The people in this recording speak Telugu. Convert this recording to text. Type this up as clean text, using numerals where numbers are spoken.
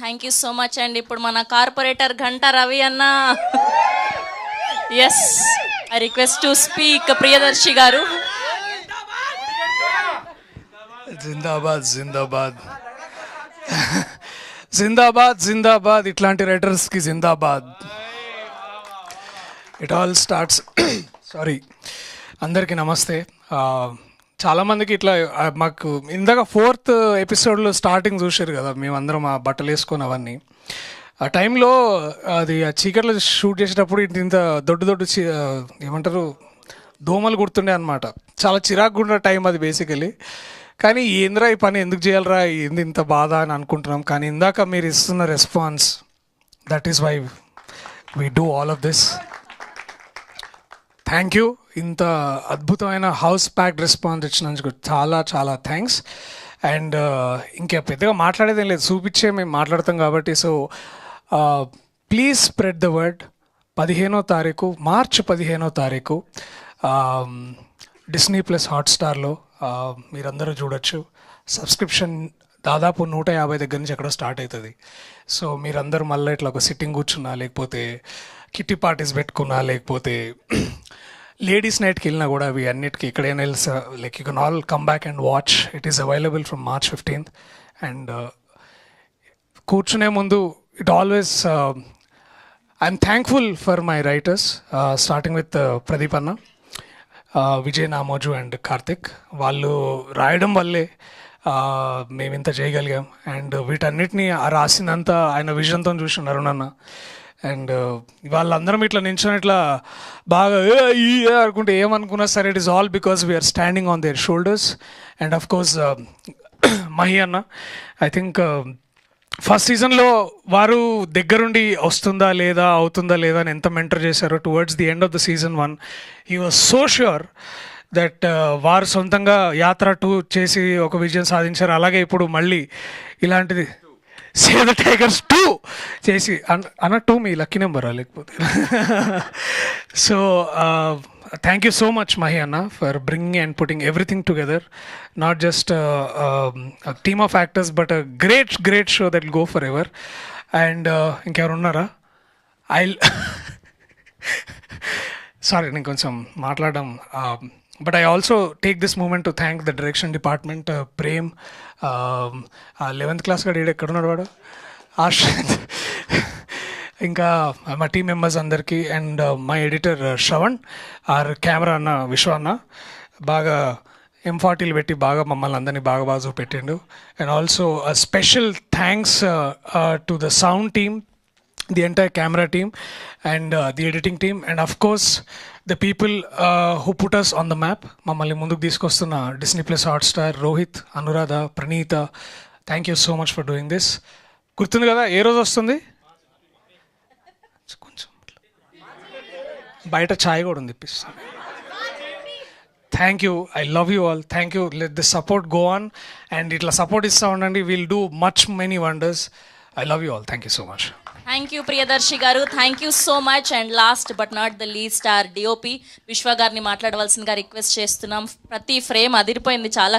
థ్యాంక్ యూ సో మచ్ అండి. ఇప్పుడు మన కార్పొరేటర్ ఘంటా రవి అన్న, yes I request to speak Priyadarshi గారు. జిందాబాద్ జిందాబాద్ జిందాబాద్ జిందాబాద్, ఇట్లాంటి రైటర్స్కి జిందాబాద్. ఇట్ ఆల్ స్టార్ట్స్ సారీ, అందరికీ నమస్తే. చాలామందికి ఇట్లా మాకు ఇందాక 4th ఎపిసోడ్లో స్టార్టింగ్ చూసారు కదా, మేమందరం ఆ బట్టలు వేసుకొని అవన్నీ. ఆ టైంలో అది ఆ చీకట్లో షూట్ చేసేటప్పుడు ఇంత దొడ్డు ఏమంటారు దోమలు గుర్తుండే అనమాట. చాలా చిరాకుగా ఉన్న టైం అది బేసికలీ. కానీ ఏంద్రా ఈ పని ఎందుకు చేయాలరా, ఏంది ఇంత బాధ అని అనుకుంటున్నాం. కానీ ఇందాక మీరు ఇస్తున్న response, that is why we do all of this. Thank you. ఇంత అద్భుతమైన హౌస్ ప్యాక్డ్ రెస్పాన్స్ ఇచ్చినందుకు చాలా చాలా థ్యాంక్స్. అండ్ ఇంకా పెద్దగా మాట్లాడేదేం లేదు, చూపించే మేము మాట్లాడతాం కాబట్టి. So please spread the word. 15వ తారీఖు, మార్చి 15వ తారీఖు డిస్నీ ప్లస్ హాట్స్టార్లో మీరందరూ చూడొచ్చు. సబ్స్క్రిప్షన్ దాదాపు 150 దగ్గర నుంచి ఎక్కడో స్టార్ట్ అవుతుంది. సో మీరందరూ మళ్ళీ ఇట్లా ఒక సిట్టింగ్ కూర్చున్నా, లేకపోతే కిట్టి పార్టీస్ పెట్టుకున్నా, లేకపోతే లేడీస్ నైట్కి వెళ్ళినా కూడా అవి అన్నిటికీ ఎక్కడైనా వెళ్ళి like you can all come back and watch. It is available from March 15th. And కూర్చునే ముందు it always I'm thankful for my writers, starting with Pradeep అన్న, విజయ్ నామోజు అండ్ కార్తిక్. వాళ్ళు రాయడం వల్లే మేము ఇంత చేయగలిగాం. అండ్ వీటన్నిటిని రాసినంత ఆయన విజన్తో చూస్తున్నారు అరుణ్ అన్న. అండ్ వాళ్ళందరం ఇట్లా నించొని ఇట్లా బాగా అనుకుంటే ఏమనుకున్నా సరే, it is all because we are standing on their shoulders. And of course Mahi అన్న, ఐ థింక్ ఫస్ట్ సీజన్లో వారు దగ్గరుండి వస్తుందా లేదా, అవుతుందా లేదా అని ఎంత మెంటర్ చేశారో. Towards the end of the season 1 he was so sure that వారు సొంతంగా యాత్ర 2 చేసి ఒక విజయం సాధించారు. అలాగే ఇప్పుడు మళ్ళీ ఇలాంటిది సేవ్ ద టైగర్స్ 2 చేసి అన్న 2 మీ లక్కీ నెంబరా లేకపోతే. So thank you so much Mahi అన్న for bringing and putting everything together. Not just team of actors but great show that will go forever. And ఇంకెవరు ఉన్నారా? సారీ నేను కొంచెం మాట్లాడడం, but I also take this moment to thank the direction department. Prem, 11th class గడు ఎక్కడున్నాడు వాడు, ఆశ్రత్, ఇంకా మా టీం మెంబర్స్ అందరికీ. And my editor Shravan, our camera అన్న విశ్వ అన్న బాగా M40 పెట్టి బాగా మమ్మల్ని అందరినీ బాగా చూపెట్టిండు. And also special thanks to the sound team, the entire camera team, and the editing team, and of course the people who put us on the map. మమ్మల్ని ముందుకు తీసుకొస్తున్న Disney plus Hotstar, Rohit, Anuradha, Praneetha, thank you so much for doing this. గుర్తుంది కదా ఏ రోజు వస్తుంది? కొంచెం బయట ఛాయ్ కూడా ఉంది ఇప్పిస్తాను. Thank you, I love you all. Thank you, let this support go on. And ఇట్లా సపోర్ట్ ఇస్తూ ఉండండి. Will do much many wonders. I love you all. Thank you so much. Thank you Priyadarshi garu, thank you so much. And last but not the least, our DOP Vishwa గారిని మాట్లాడవలసిందిగా రిక్వెస్ట్ చేస్తున్నాం. ప్రతి ఫ్రేమ్ అదిరిపోయింది, చాలా